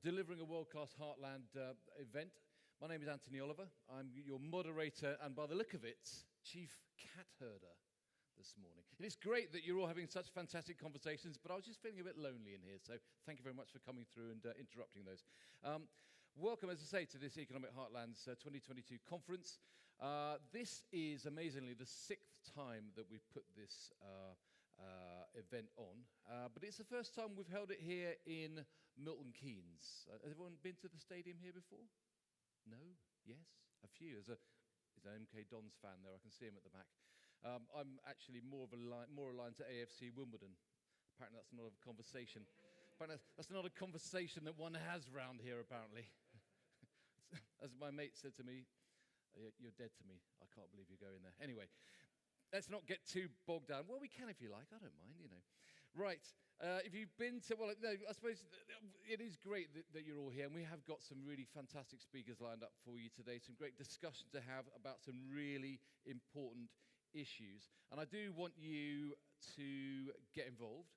delivering a world-class Heartland event. My name is Anthony Oliver. I'm your moderator, and by the look of it, Chief Cat Herder this morning. It is great that you're all having such fantastic conversations, but I was just feeling a bit lonely in here, so thank you very much for coming through and interrupting those. Welcome, as I say, to this Economic Heartlands 2022 conference. This is, amazingly, the 6th time that we've put this event on, but it's the first time we've held it here in Milton Keynes. Has everyone been to the stadium here before? No? Yes? A few. There's an MK Dons fan there. I can see him at the back. I'm actually more aligned to AFC Wimbledon. Apparently that's not a conversation. Apparently that's not a conversation that one has round here, apparently. As my mate said to me, "You're dead to me. I can't believe you're going there." Anyway, let's not get too bogged down. Well, we can if you like. I don't mind, you know. Right. If you've been to, well, no, I suppose it is great that you're all here, and we have got some really fantastic speakers lined up for you today, some great discussion to have about some really important issues. And I do want you to get involved.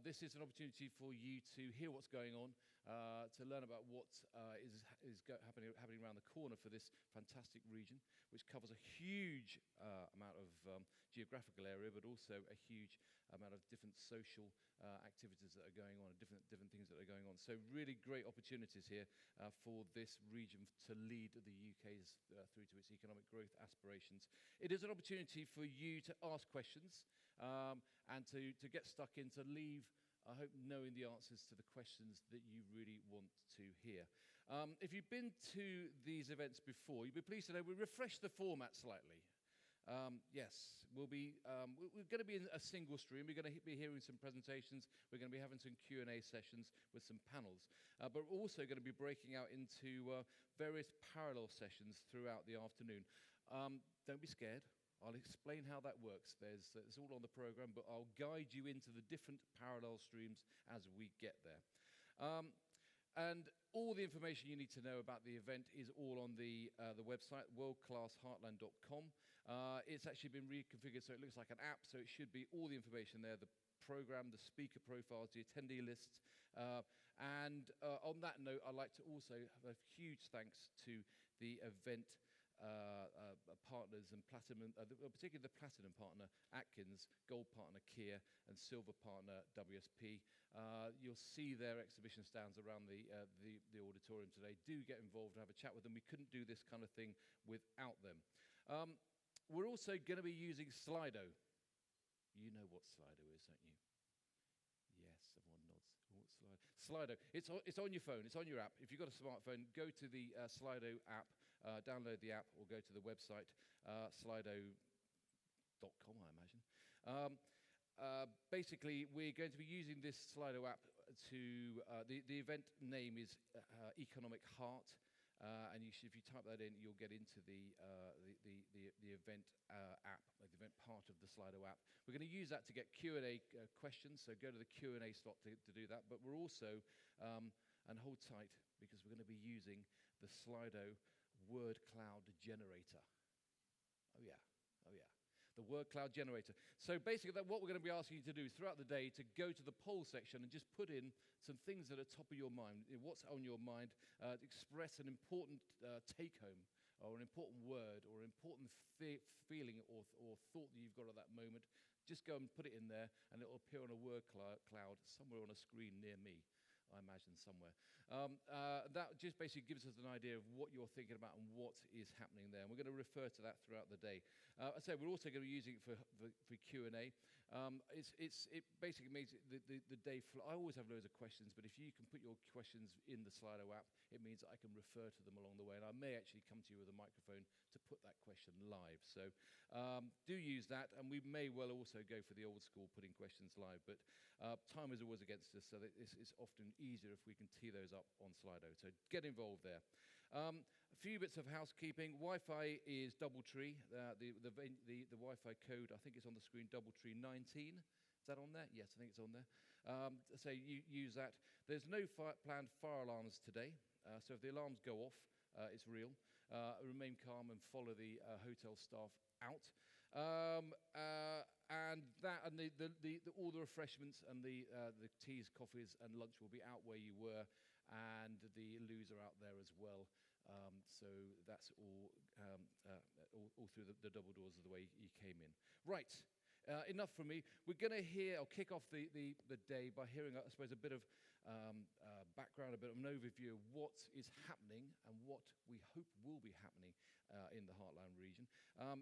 This is an opportunity for you to hear what's going on, to learn about what is happening around the corner for this fantastic region, which covers a huge amount of geographical area, but also a huge amount of different social activities that are going on, different things that are going on. So really great opportunities here for this region to lead the UK's through to its economic growth aspirations. It is an opportunity for you to ask questions and to get stuck in, to leave, I hope, knowing the answers to the questions that you really want to hear. If you've been to these events before, you'll be pleased to know we refreshed the format slightly. Yes, we're going to be in a single stream. We're going to be hearing some presentations. We're going to be having some Q&A sessions with some panels. But we're also going to be breaking out into various parallel sessions throughout the afternoon. Don't be scared. I'll explain how that works. It's all on the program, but I'll guide you into the different parallel streams as we get there. And all the information you need to know about the event is all on the website, worldclassheartland.com. It's actually been reconfigured so it looks like an app, so it should be all the information there, the program, the speaker profiles, the attendee lists. And on that note, I'd like to also have a huge thanks to the event partners and platinum, particularly the platinum partner Atkins, gold partner Cllr, and silver partner WSP. You'll see their exhibition stands around the auditorium today. Do get involved and have a chat with them. We couldn't do this kind of thing without them. We're also going to be using Slido. You know what Slido is, don't you? Yes, everyone nods. What's Slido? It's on your phone. It's on your app. If you've got a smartphone, go to the Slido app, download the app, or go to the website, slido.com, I imagine. Basically, we're going to be using this Slido app to, the event name is Economic Heart. And if you type that in, you'll get into the event app, the event part of the Slido app. We're going to use that to get Q&A questions, so go to the Q&A slot to do that. But we're also, and hold tight, because we're going to be using the Slido word cloud generator. Oh yeah. The word cloud generator. So basically, what we're going to be asking you to do is throughout the day to go to the poll section and just put in some things that are top of your mind, what's on your mind, express an important take-home or an important word or an important feeling or thought that you've got at that moment. Just go and put it in there, and it'll appear on a word cloud somewhere on a screen near me. I imagine somewhere. That just basically gives us an idea of what you're thinking about and what is happening there. And we're going to refer to that throughout the day. I say we're also going to be using it for Q&A. It basically makes the day flow. I always have loads of questions, but if you can put your questions in the Slido app, it means that I can refer to them along the way. And I may actually come to you with a microphone to put that question live. So do use that, and we may well also go for the old school putting questions live. But time is always against us, so that it's often easier if we can tee those up on Slido. So get involved there. A few bits of housekeeping. Wi-Fi is DoubleTree. The Wi-Fi code, I think it's on the screen, DoubleTree 19. Is that on there? Yes, I think it's on there. So you use that. There's no planned fire alarms today. So if the alarms go off, it's real. Remain calm and follow the hotel staff out. And all the refreshments and the teas, coffees, and lunch will be out where you were, and the loos are out there as well. So that's all through the double doors of the way you came in. Right. Enough from me. We're going to kick off the day by hearing, I suppose, a bit of background, a bit of an overview of what is happening and what we hope will be happening in the Heartland region.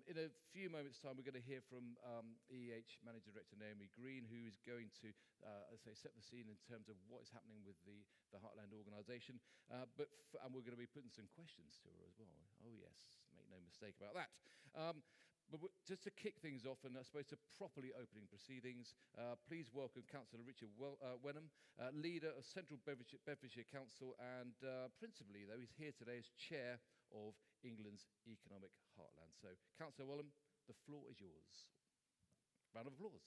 In a few moments' time, we're going to hear from EEH Managing Director Naomi Green, who is going to, set the scene in terms of what is happening with the Heartland organisation. And we're going to be putting some questions to her as well. Oh, yes, make no mistake about that. But just to kick things off, and I suppose to properly opening proceedings, please welcome Councillor Richard Wenham, leader of Central Bedfordshire Council, and principally, though, he's here today as chair of England's Economic Heartland. So, Councillor Wenham, the floor is yours. Round of applause.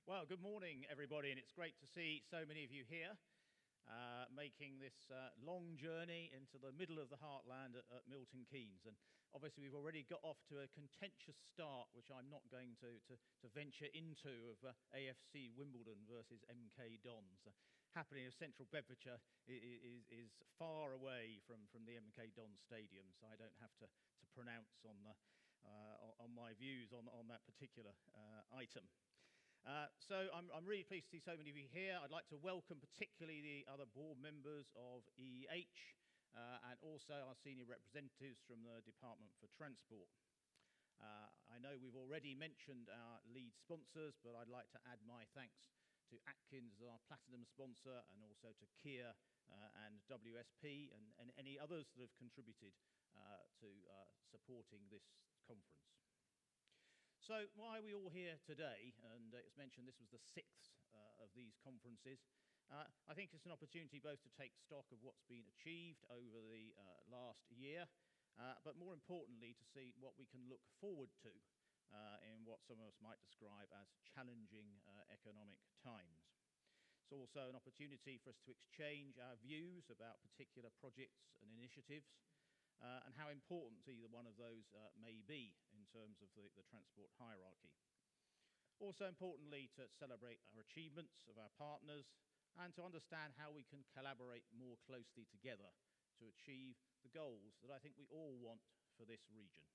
Well, good morning, everybody, and it's great to see so many of you here. Making this long journey into the middle of the heartland at Milton Keynes. And obviously we've already got off to a contentious start, which I'm not going to venture into, of AFC Wimbledon versus MK Dons. Happily, Central Bedfordshire is far away from the MK Dons stadium, so I don't have to pronounce on my views on that particular item. So I'm really pleased to see so many of you here. I'd like to welcome particularly the other board members of EEH and also our senior representatives from the Department for Transport. I know we've already mentioned our lead sponsors, but I'd like to add my thanks to Atkins, our platinum sponsor, and also to Cllr and WSP and any others that have contributed to supporting this conference. So why are we all here today? And it's mentioned this was the 6th of these conferences. I think it's an opportunity both to take stock of what's been achieved over the last year, but more importantly to see what we can look forward to in what some of us might describe as challenging economic times. It's also an opportunity for us to exchange our views about particular projects and initiatives, and how important either one of those may be in terms of the transport hierarchy. Also importantly, to celebrate our achievements of our partners and to understand how we can collaborate more closely together to achieve the goals that I think we all want for this region.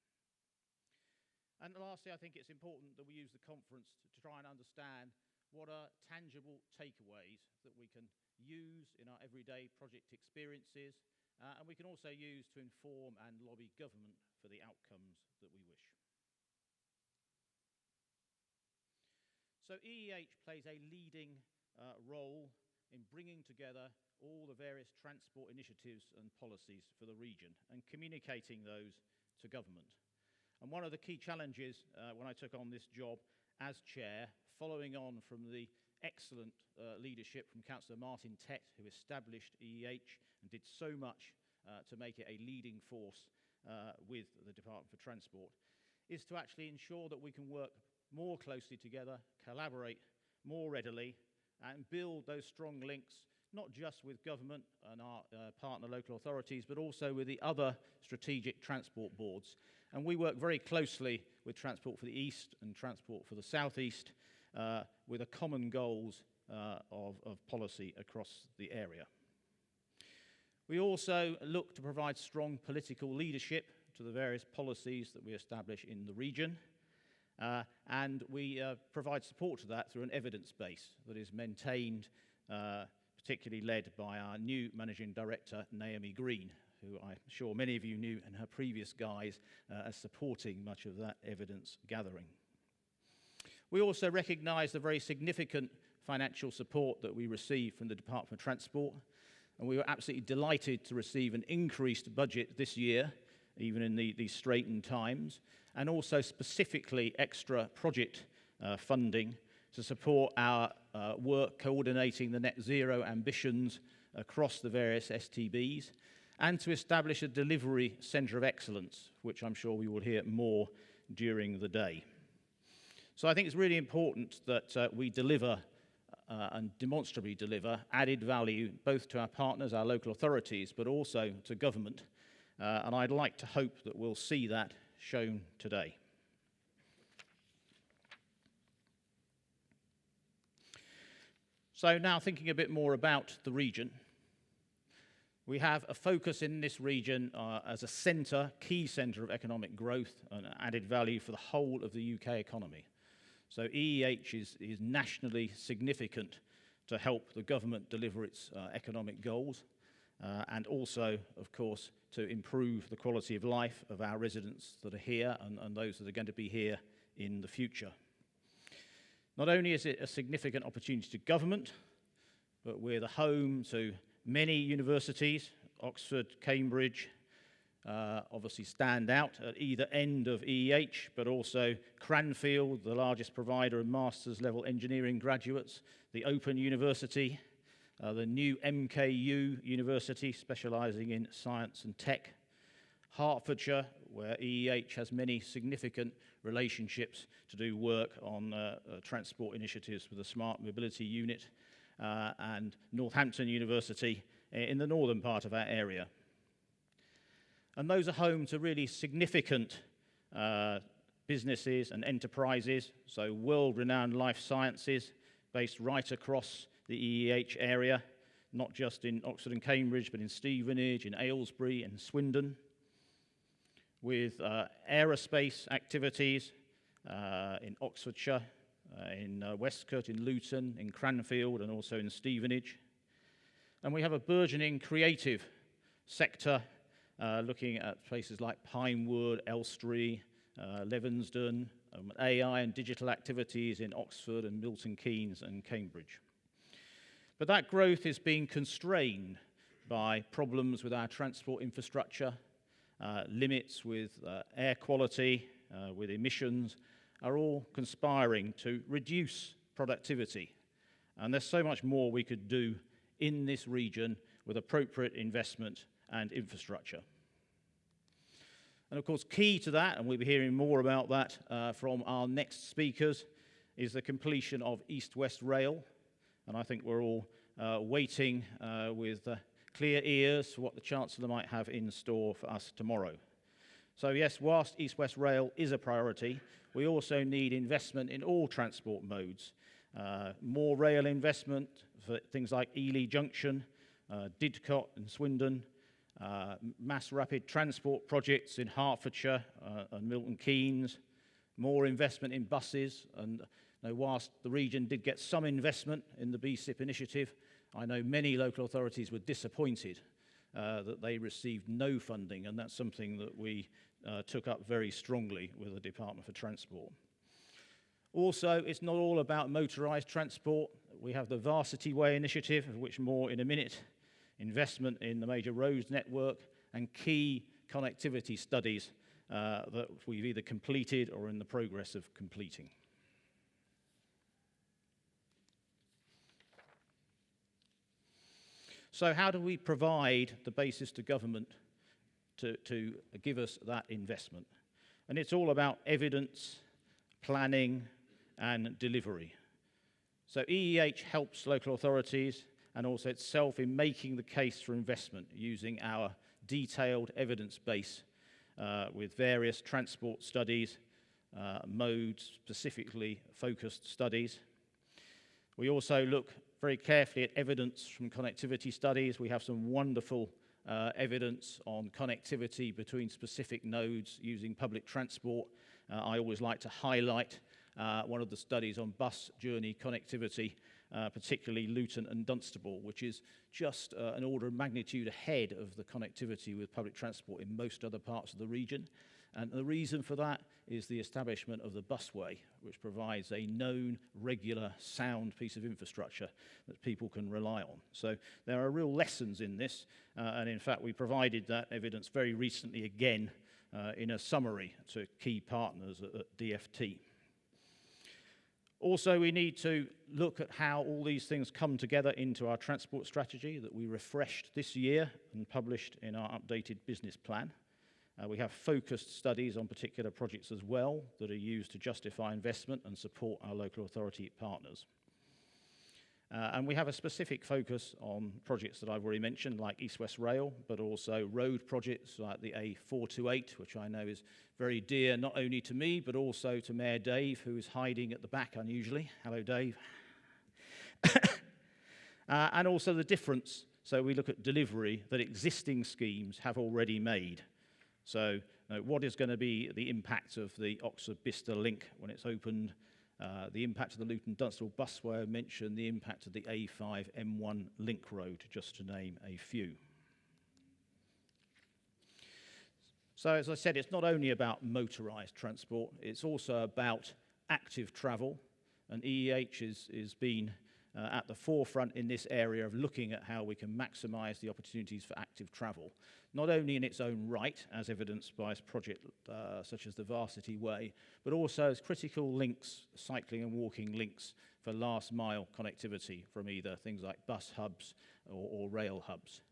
And lastly, I think it's important that we use the conference to try and understand what are tangible takeaways that we can use in our everyday project experiences, and we can also use to inform and lobby government for the outcomes that we wish. So EEH plays a leading role in bringing together all the various transport initiatives and policies for the region and communicating those to government. And one of the key challenges when I took on this job as chair, following on from the excellent leadership from Councillor Martin Tett, who established EEH and did so much to make it a leading force with the Department for Transport, is to actually ensure that we can work more closely together, collaborate more readily, and build those strong links, not just with government and our partner local authorities, but also with the other strategic transport boards. And we work very closely with Transport for the East and Transport for the South East, with a common goals of policy across the area. We also look to provide strong political leadership to the various policies that we establish in the region, and we provide support to that through an evidence base that is maintained, particularly led by our new Managing Director, Naomi Green, who I'm sure many of you knew in her previous guise as supporting much of that evidence gathering. We also recognise the very significant financial support that we receive from the Department for Transport, and we were absolutely delighted to receive an increased budget this year, even in these straitened times, and also specifically extra project funding to support our work coordinating the net zero ambitions across the various STBs, and to establish a delivery centre of excellence, which I'm sure we will hear more during the day. So I think it's really important that we deliver and demonstrably deliver added value both to our partners, our local authorities, but also to government. And I'd like to hope that we'll see that shown today. So now thinking a bit more about the region. We have a focus in this region as a centre, key centre of economic growth and added value for the whole of the UK economy. So EEH is nationally significant to help the government deliver its economic goals and also, of course, to improve the quality of life of our residents that are here and those that are going to be here in the future. Not only is it a significant opportunity to government, but we're the home to many universities. Oxford, Cambridge, obviously stand out at either end of EEH, but also Cranfield, the largest provider of master's level engineering graduates, the Open University, the new MKU University specialising in science and tech, Hertfordshire, where EEH has many significant relationships to do work on transport initiatives with the Smart Mobility Unit, and Northampton University in the northern part of our area. And those are home to really significant businesses and enterprises, so world-renowned life sciences based right across the EEH area, not just in Oxford and Cambridge, but in Stevenage, in Aylesbury, and Swindon, with aerospace activities in Oxfordshire, in Westcott, in Luton, in Cranfield, and also in Stevenage. And we have a burgeoning creative sector looking at places like Pinewood, Elstree, Leavesden, AI and digital activities in Oxford and Milton Keynes and Cambridge. But that growth is being constrained by problems with our transport infrastructure, limits with air quality, with emissions, are all conspiring to reduce productivity. And there's so much more we could do in this region with appropriate investment and infrastructure. And of course, key to that, and we'll be hearing more about that from our next speakers, is the completion of East-West Rail. And I think we're all waiting with clear ears for what the Chancellor might have in store for us tomorrow. So yes, whilst East-West Rail is a priority, we also need investment in all transport modes. More rail investment for things like Ely Junction, Didcot and Swindon, mass rapid transport projects in Hertfordshire and Milton Keynes, more investment in buses. And whilst the region did get some investment in the BSIP initiative, I know many local authorities were disappointed that they received no funding, and that's something that we took up very strongly with the Department for Transport. Also, it's not all about motorised transport. We have the Varsity Way initiative, of which more in a minute, investment in the major roads network, and key connectivity studies that we've either completed or in the progress of completing. So how do we provide the basis to government to give us that investment? And it's all about evidence, planning, and delivery. So EEH helps local authorities and also itself in making the case for investment using our detailed evidence base with various transport studies, modes, specifically focused studies. We also look very carefully at evidence from connectivity studies. We have some wonderful evidence on connectivity between specific nodes using public transport. I always like to highlight one of the studies on bus journey connectivity, particularly Luton and Dunstable, which is just an order of magnitude ahead of the connectivity with public transport in most other parts of the region. And the reason for that is the establishment of the busway, which provides a known, regular, sound piece of infrastructure that people can rely on. So there are real lessons in this, and in fact we provided that evidence very recently again in a summary to key partners at DFT. Also, we need to look at how all these things come together into our transport strategy that we refreshed this year and published in our updated business plan. We have focused studies on particular projects as well that are used to justify investment and support our local authority partners. And we have a specific focus on projects that I've already mentioned, like East-West Rail, but also road projects like the A428, which I know is very dear not only to me, but also to Mayor Dave, who is hiding at the back unusually. Hello, Dave. And also the difference, so we look at delivery that existing schemes have already made. So what is going to be the impact of the Oxford-Bicester link when it's opened, the impact of the Luton-Dunstable busway I mentioned, the impact of the A5 M1 link road, just to name a few. So as I said, it's not only about motorised transport, it's also about active travel, and EEH is been at the forefront in this area of looking at how we can maximise the opportunities for active travel, not only in its own right, as evidenced by a project such as the Varsity Way, but also as critical links, cycling and walking links for last mile connectivity from either things like bus hubs or rail hubs.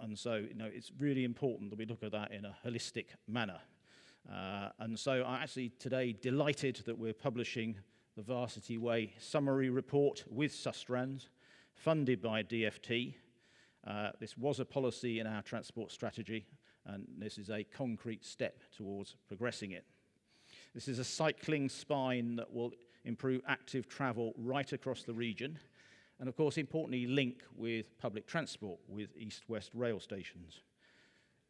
And so, it's really important that we look at that in a holistic manner. And so I'm actually today delighted that we're publishing the Varsity Way summary report with Sustrans, funded by DFT. This was a policy in our transport strategy, and this is a concrete step towards progressing it. This is a cycling spine that will improve active travel right across the region, and of course, importantly, link with public transport, with east-west rail stations.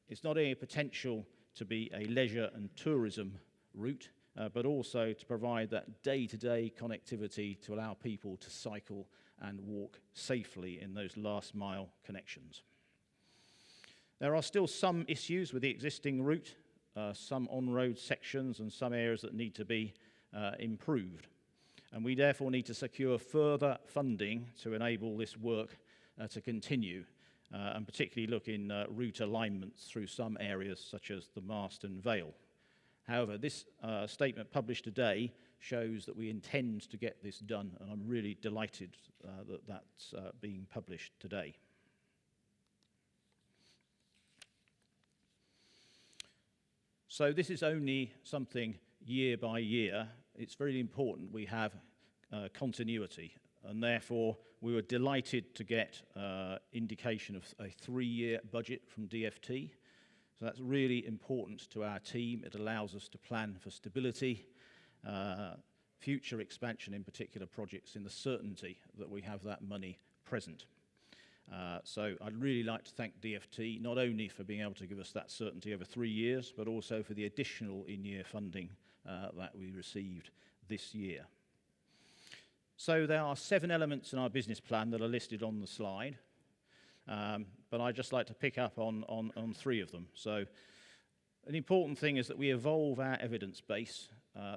It's not only a potential to be a leisure and tourism route, but also to provide that day-to-day connectivity to allow people to cycle and walk safely in those last-mile connections. There are still some issues with the existing route, some on-road sections and some areas that need to be improved. And we therefore need to secure further funding to enable this work to continue, and particularly look in route alignments through some areas such as the Marston Vale. However, this statement published today shows that we intend to get this done, and I'm really delighted that that's being published today. So this is only something year by year. It's very important we have continuity, and therefore we were delighted to get indication of a 3-year budget from DFT. So that's really important to our team. It allows us to plan for stability, future expansion in particular projects, in the certainty that we have that money present. So I'd really like to thank DFT, not only for being able to give us that certainty over 3 years, but also for the additional in-year funding that we received this year. So there are 7 elements in our business plan that are listed on the slide. But I'd just like to pick up on 3 of them. So an important thing is that we evolve our evidence base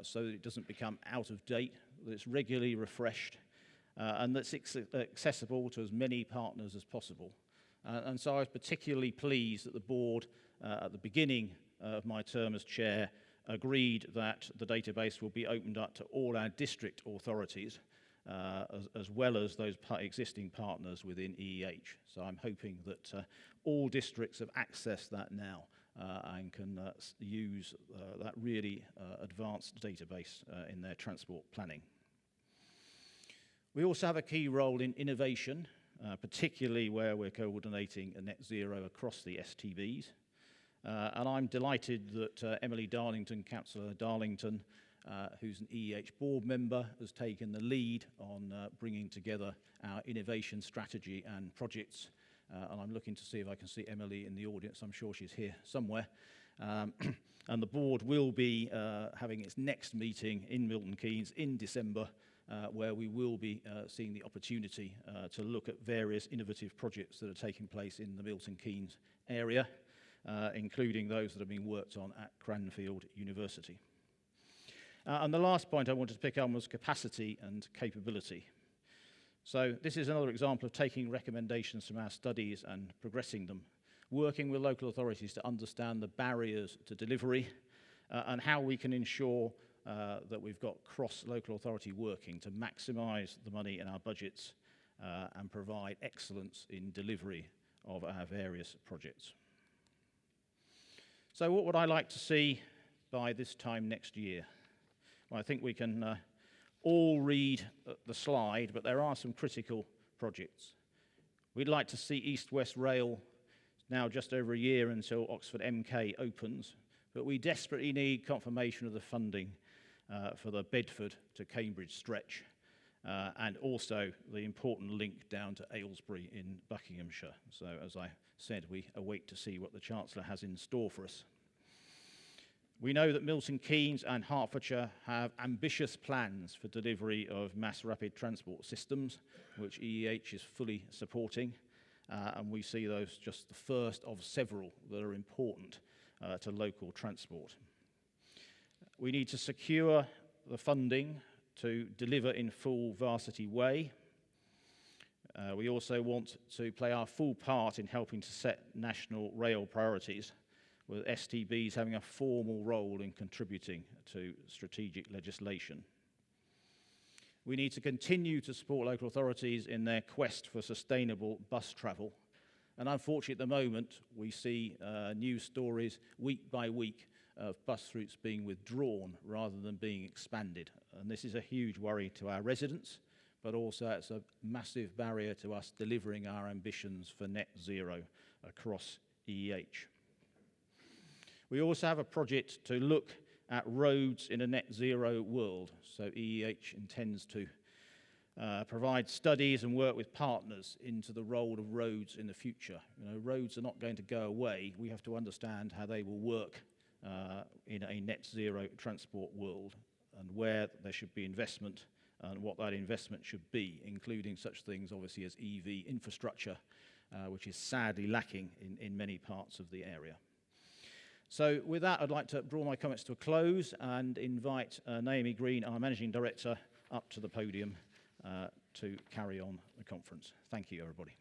so that it doesn't become out of date, that it's regularly refreshed, and that's accessible to as many partners as possible. And so I was particularly pleased that the board, at the beginning of my term as chair, agreed that the database will be opened up to all our district authorities, as well as those existing partners within EEH. So I'm hoping that all districts have accessed that now and can use that really advanced database in their transport planning. We also have a key role in innovation, particularly where we're coordinating a net zero across the STBs. And I'm delighted that Emily Darlington, Councillor Darlington, who's an EEH board member, has taken the lead on bringing together our innovation strategy and projects. And I'm looking to see if I can see Emily in the audience. I'm sure she's here somewhere. And the board will be having its next meeting in Milton Keynes in December, where we will be seeing the opportunity to look at various innovative projects that are taking place in the Milton Keynes area, including those that are being worked on at Cranfield University. And the last point I wanted to pick up on was capacity and capability. So this is another example of taking recommendations from our studies and progressing them, working with local authorities to understand the barriers to delivery and how we can ensure that we've got cross-local authority working to maximise the money in our budgets and provide excellence in delivery of our various projects. So what would I like to see by this time next year? Well, I think we can all read the slide, but there are some critical projects. We'd like to see East-West Rail now just over a year until Oxford MK opens, but we desperately need confirmation of the funding for the Bedford to Cambridge stretch, and also the important link down to Aylesbury in Buckinghamshire. So as I said, we await to see what the Chancellor has in store for us. We know that Milton Keynes and Hertfordshire have ambitious plans for delivery of mass rapid transport systems, which EEH is fully supporting, and we see those just the first of several that are important to local transport. We need to secure the funding to deliver in full Varsity Way. We also want to play our full part in helping to set national rail priorities, with STBs having a formal role in contributing to strategic legislation. We need to continue to support local authorities in their quest for sustainable bus travel. And unfortunately, at the moment, we see news stories week by week of bus routes being withdrawn rather than being expanded. And this is a huge worry to our residents, but also it's a massive barrier to us delivering our ambitions for net zero across EEH. We also have a project to look at roads in a net zero world. So EEH intends to provide studies and work with partners into the role of roads in the future. You know, roads are not going to go away. We have to understand how they will work in a net zero transport world, and where there should be investment and what that investment should be, including such things obviously as EV infrastructure, which is sadly lacking in many parts of the area. So with that, I'd like to draw my comments to a close and invite Naomi Green, our Managing Director, up to the podium to carry on the conference. Thank you, everybody.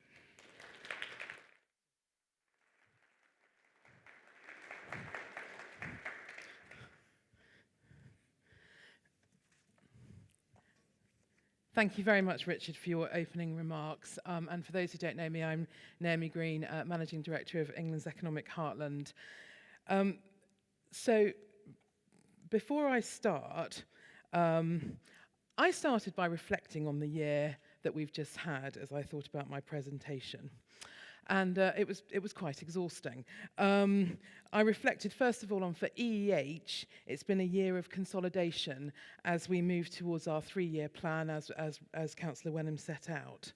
Thank you very much, Richard, for your opening remarks. And for those who don't know me, I'm Naomi Green, Managing Director of England's Economic Heartland. So before I start, I started by reflecting on the year that we've just had as I thought about my presentation. And it was quite exhausting. I reflected, first of all, on for EEH, it's been a year of consolidation as we move towards our 3-year plan as Councillor Wenham set out.